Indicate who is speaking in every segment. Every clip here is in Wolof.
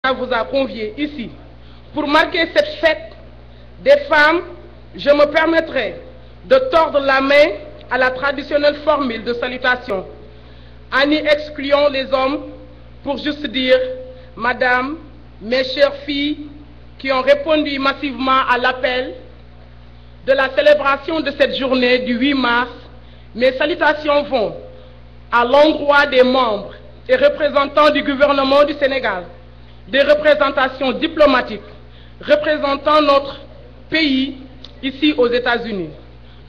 Speaker 1: vous a convié ici pour marquer cette fête des femmes, je me permettrai de tordre la main à la traditionnelle formule de salutation, en y excluant les hommes pour juste dire « Madame, mes chères filles qui ont répondu massivement à l'appel de la célébration de cette journée du 8 mars, mes salutations vont à l'endroit des membres et représentants du gouvernement du Sénégal, des représentations diplomatiques représentant notre pays ici aux États-Unis,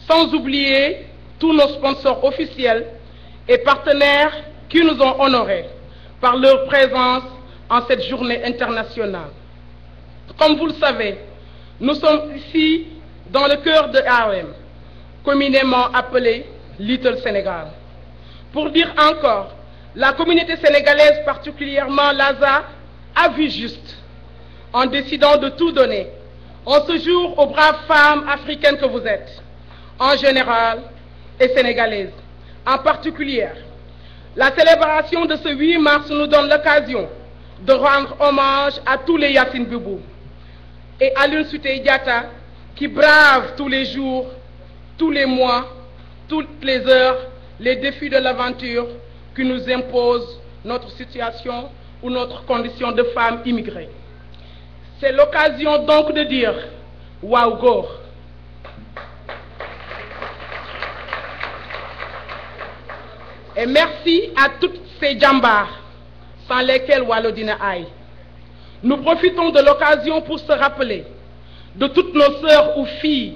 Speaker 1: sans oublier tous nos sponsors officiels et partenaires qui nous ont honorés par leur présence en cette journée internationale. Comme vous le savez, nous sommes ici dans le cœur de Harlem, communément appelé Little Sénégal. Pour dire encore, la communauté sénégalaise, particulièrement l'ASA, a vu juste en décidant de tout donner en ce jour aux braves femmes africaines que vous êtes, en général et sénégalaises en particulier. La célébration de ce 8 mars nous donne l'occasion de rendre hommage à tous les Yacine Boubou et à Aline Sitoé Diatta qui bravent tous les jours, tous les mois, toutes les heures, les défis de l'aventure qui nous imposent notre situation ou notre condition de femme immigrée. C'est l'occasion donc de dire « Waouh Góor ». Et merci à toutes ces djambars sans lesquelles Wallo dina aay. Nous profitons de l'occasion pour se rappeler de toutes nos sœurs ou filles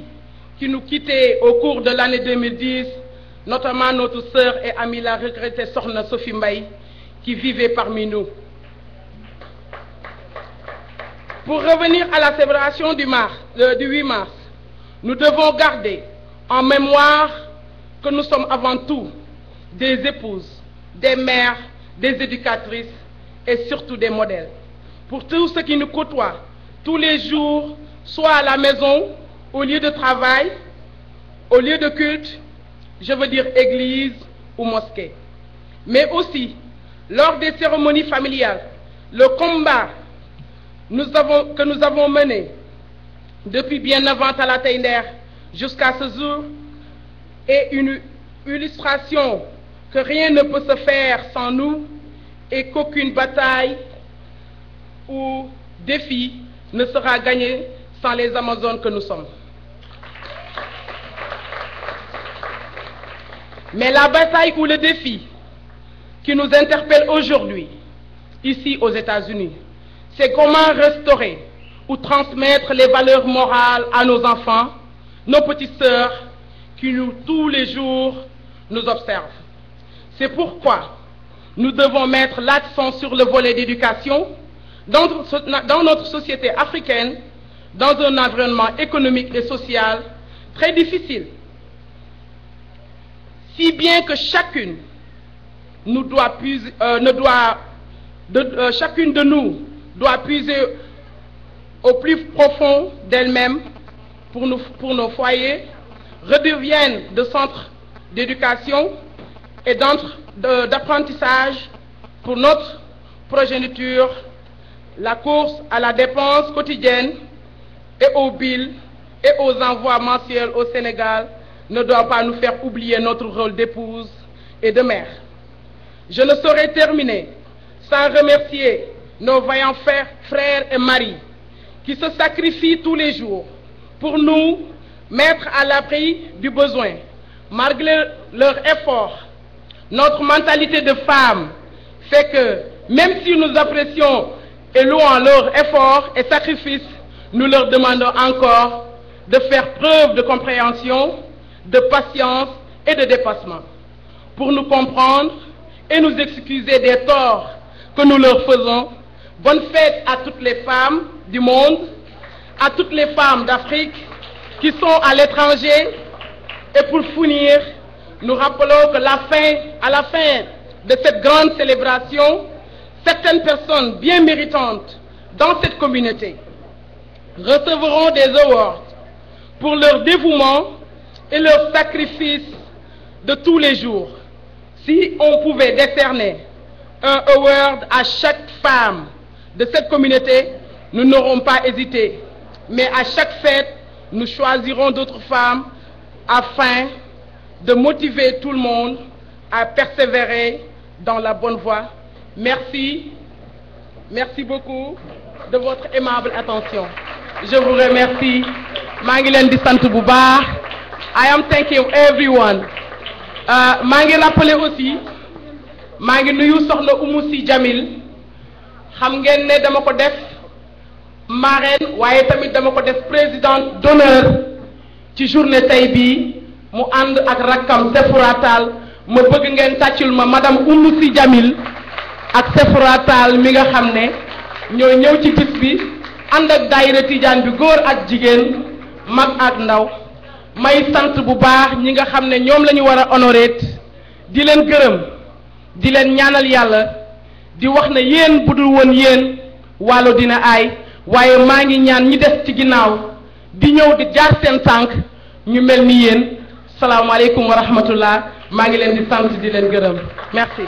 Speaker 1: qui nous quittaient au cours de l'année 2010, notamment notre sœur et amie la regrettée Sokhna Sophie Mbaye qui vivait parmi nous. Pour revenir à la célébration du 8 mars, nous devons garder en mémoire que nous sommes avant tout des épouses, des mères, des éducatrices et surtout des modèles. Pour tous ceux qui nous côtoient tous les jours, soit à la maison, au lieu de travail, au lieu de culte, je veux dire église ou mosquée. Mais aussi, lors des cérémonies familiales, le combat que nous avons mené depuis bien avant Talatay Nder jusqu'à ce jour est une illustration que rien ne peut se faire sans nous et qu'aucune bataille ou défi ne sera gagné sans les Amazones que nous sommes. Mais la bataille ou le défi qui nous interpelle aujourd'hui, ici aux États-Unis, c'est comment restaurer ou transmettre les valeurs morales à nos enfants, nos petites sœurs, qui tous les jours nous observent. C'est pourquoi nous devons mettre l'accent sur le volet d'éducation dans notre société africaine, dans un environnement économique et social très difficile. Si bien que chacune chacune de nous doit puiser au plus profond d'elle-même pour nos foyers, redeviennent de centres d'éducation et d'apprentissage pour notre progéniture. La course à la dépense quotidienne et aux billes et aux envois mensuels au Sénégal ne doit pas nous faire oublier notre rôle d'épouse et de mère. Je ne saurais terminer sans remercier nos vaillants frères et maris qui se sacrifient tous les jours pour nous mettre à l'abri du besoin. Malgré leur effort, notre mentalité de femme fait que même si nous apprécions et louons leur effort et sacrifice, nous leur demandons encore de faire preuve de compréhension, de patience et de dépassement pour nous comprendre et nous excuser des torts que nous leur faisons. Bonne fête à toutes les femmes du monde, à toutes les femmes d'Afrique qui sont à l'étranger. Et pour finir, nous rappelons que à la fin de cette grande célébration, certaines personnes bien méritantes dans cette communauté recevront des awards pour leur dévouement et leur sacrifice de tous les jours. Si on pouvait décerner un award à chaque femme de cette communauté, nous n'aurons pas hésité. Mais à chaque fête, nous choisirons d'autres femmes afin de motiver tout le monde à persévérer dans la bonne voie. Merci. Merci beaucoup de votre aimable attention. Je vous remercie. maa ngi leen di sant bu baax. I am thanking everyone. maa ngi rappeler aussi maa ngi nuyu soxna Oumou Sy Jamil xam ngeen ne dama ko def marraine waaye tamit dama ko def présidente d'honneur ci journée tey bii mu ànd ak rakkam Sefoura Tall ma bëgg ngeen tàccul ma madame Oumou Sy Jamil ak Sefoura Tall mi nga xam ne ñoo ñëw ci bis bi ànd ak daayira Tijaan bi góor ak jigéen mag ak ndaw may sant bu baax ñi nga xam ne ñoom la ñu war a honorer di leen gërëm di leen ñaanal yàlla di wax ne yéen budul woon yéen Waalo dina aay waaye maa ngi ñaan ñi des ci ginnaaw di ñëw di jaar seen tànk ñu mel ni yéen salaamaaleykum wa rahmatullah maa ngi leen di sant di leen gërëm merci.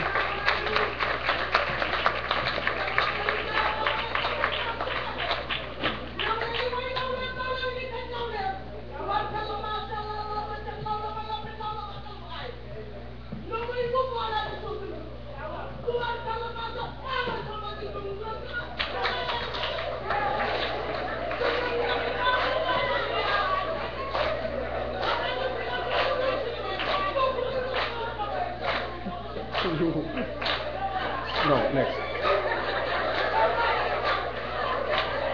Speaker 2: Non, next.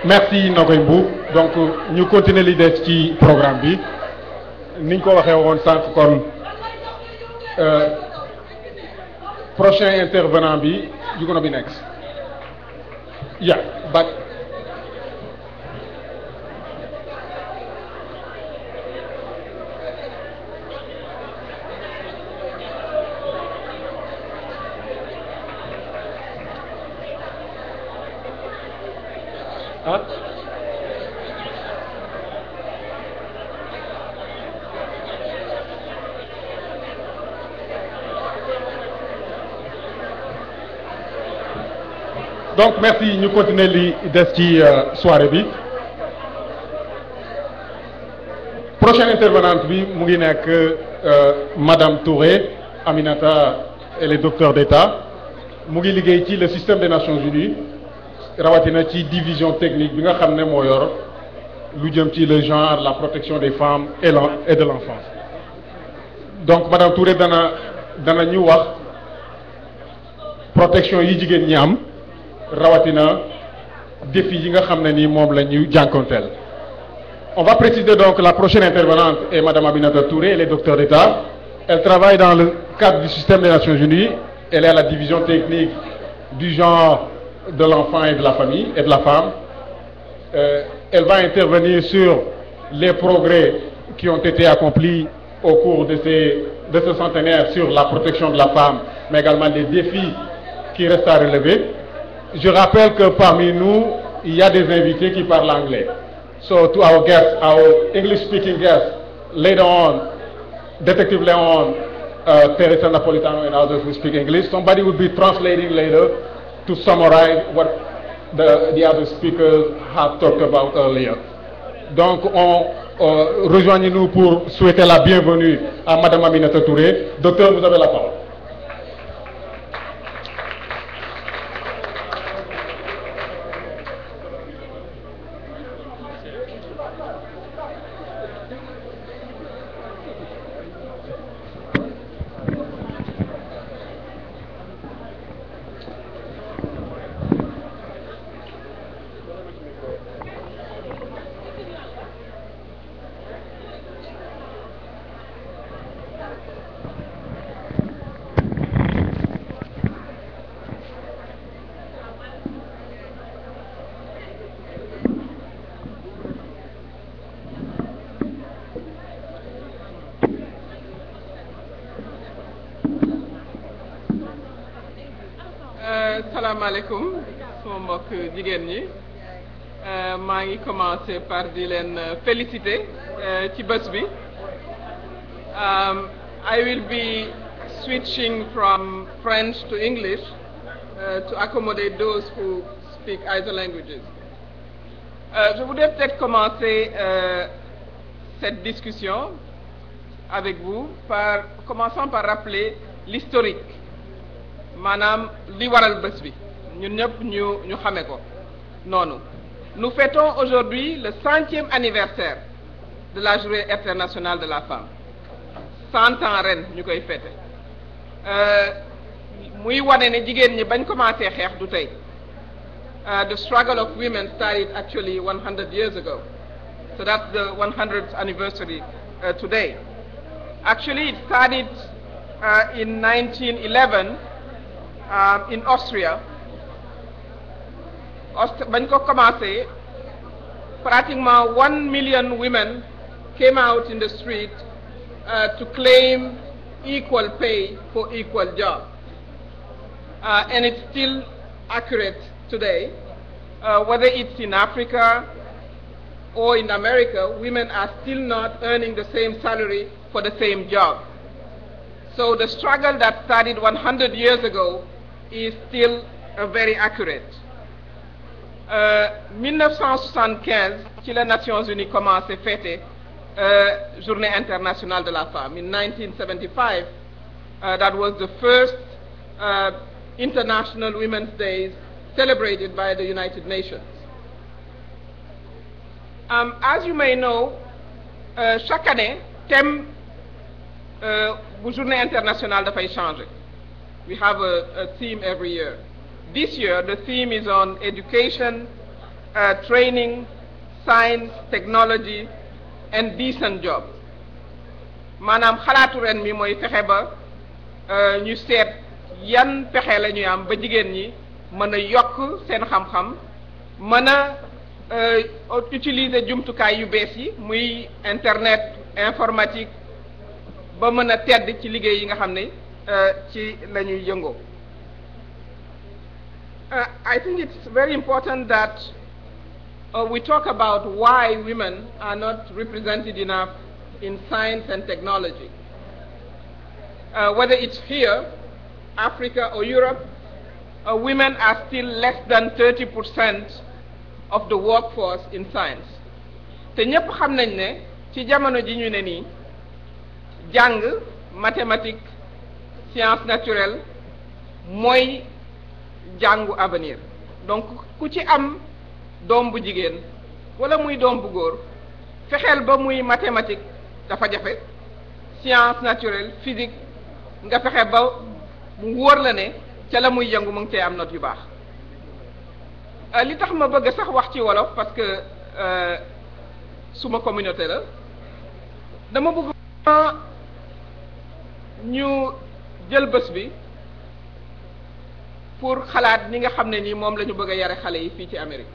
Speaker 2: Merci Nogoy Mboup. Donc ñu continuer li des ci programme bi niñ ko waxee woon sànq kon prochain intervenant bi you gonna be next. Yeah, but ah donc merci ñu continuer li des ci soirée bi prochaine intervenante bi mu ngi nekk madame Touré Aminata, elle est docteur d'État mu ngi liggéey ci le système des Nations Unies rawatina ci division technique bi nga xam ne moo yor lu jëm ci le genre la protection des femmes et de l'enfance. Donc madame Touré dana ñu wax protection yi jigéen ñi am rawatina défi yi nga xam ne ni moom la ñu jànkonteel. On va préciser donc la prochaine intervenante est madame Aminata Touré, elle est docteur d'État. Elle travaille dans le cadre du système des Nations Unies. Elle est à la division technique du genre de l'enfant et de la famille et de la femme. Elle va intervenir sur les progrès qui ont été accomplis au cours de ce centenaire sur la protection de la femme, mais également les défis qui restent à relever. Je rappelle que parmi nous, il y a des invités qui parlent anglais. So to our guests, our English-speaking guests, later on, Detective Leon, Teresa Napolitano and others who speak English, somebody will be translating later to summarize what the other speakers have talked about earlier. Donc, rejoignez-nous pour souhaiter la bienvenue à Madame Aminata Touré. Docteur, vous avez la parole.
Speaker 1: salaamaaleykum sama mbokk jigéen ñi maa ngi commencer par di leen féliciter ci bés bi. I will be switching from French to English to accommodate those who
Speaker 3: speak either languages. Je voudrais peut-être commencer cette discussion avec vous commençant par rappeler l'historique maanaam li waral bés bi ñun ñëpp ñu xame ko noonu. Nous fêtons aujourd'hui le 100e anniversaire de la Journée internationale de la femme 100 ans ren ñu koy fêté muy wane ne jigéen ñi bañ commencé xeex du tey. The struggle of women started actually 100 years ago. So that's the 100th anniversary today. Actually, it started in 1911 in Austria. Bañ ko commencé, pratiquement 1 million women came out in the street to claim equal pay for equal job. And it's still accurate today. Whether it's in Africa or in America, women are still not earning the same salary for the same job. So the struggle that started 100 years ago is still very accurate. 1975 ci la Nations Unies commencé fêter Journée internationale de la femme. In 1975, that was the first International Women's Days celebrated by the United Nations. As you may know, chaque année, thème bu Journée internationale dafay changer. We have a theme every year. This year, the theme is on education, training, science, technology, and decent jobs. Maanaam xalaatu ren mi mooy fexe ba ñu seet yan pexe la ñuy am ba jigéen ñi mën a yokk seen xam-xam mën a utiliser jumtukaay yu bees yi muy internet informatique ba mën a tedd ci liggéey yi nga xam ne ci la ñuy yëngoo. I think it's very important that we talk about why women are not represented enough in science and technology. Whether it's here, Africa or Europe, women are still less than 30% of the workforce in science. te ñëpp xam nañ ne ci jamono ji ñu ne nii jàng mathématique science naturelle mooy jàngu avenir. Donc ku ci am doom bu jigéen wala muy doom bu góor fexeel ba muy mathématique dafa jafe science naturelle physique nga fexe ba mu wóor la ne ca la muy yëngu mu ngi cee am note yu baax. Li tax ma bëgg sax wax ci wolof parce que suma communauté la dama bëgg ñu jël bés bi pour xalaat ni nga xam ne nii moom la ñu bëgg a yare xale yi fii ci Amérique.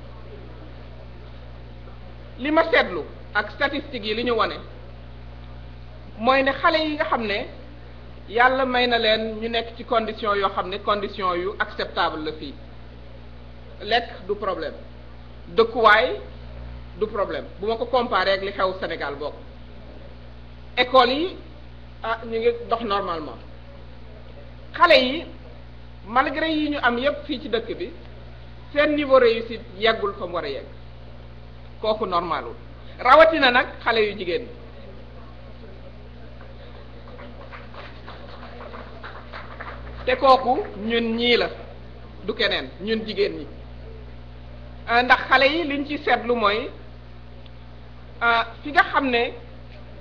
Speaker 3: Li ma seetlu ak statistiques yi li ñu wane mooy ne xale yi nga xam ne yàlla may na leen ñu nekk ci condition yoo xam ne condition yu acceptable la fii. Lekk du problème dëkkuwaay du problème bu ma ko comparé ak li xew Sénégal bokk école yi ñu ngi dox normalement xale yi malgré yi ñu am yépp fii ci dëkk bi seen niveau réussite yeggul fa mu war a yegg kooku normalul rawatina nag xale yu jigéen ñi te kooku ñun ñii la du keneen ñun jigéen ñi ndax xale yi liñ ci seetlu mooy fi nga xam ne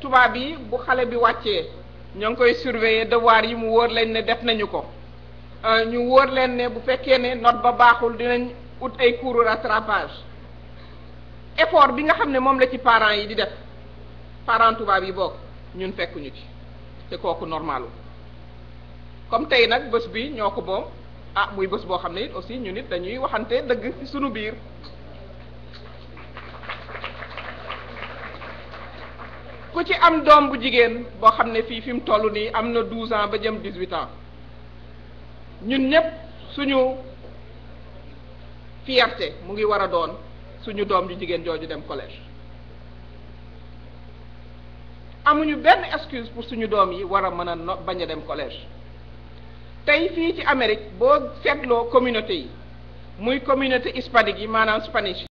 Speaker 3: tubaab yi bu xale bi wàccee ñoo ngi koy surveiller devoir yi mu wóor leen ne def nañu ko ñu wóor leen ne bu fekkee ne note ba baaxul dinañ ut ay cours rattrapage effort bi nga xam ne moom la ci parents yi di def parents tubaab yi bokk ñun fekkuñu ci te kooku normalu comme tey nag bés bi ñoo ko moom muy bés boo xam ne it aussi ñun it dañuy waxante dëgg ci sunu biir ku ci am doom bu jigéen boo xam ne fii fi mu toll nii am na 12 ans ba jëm 18 ans ñun ñëpp suñu fierté mu ngi war a doon suñu doom ju jigéen jooju dem collège amuñu benn excuse pour suñu doom yi war a mën a bañ a dem collège tey fii ci Amérique boo seetloo communauté yi muy communauté hispanique yi maanaam Spanish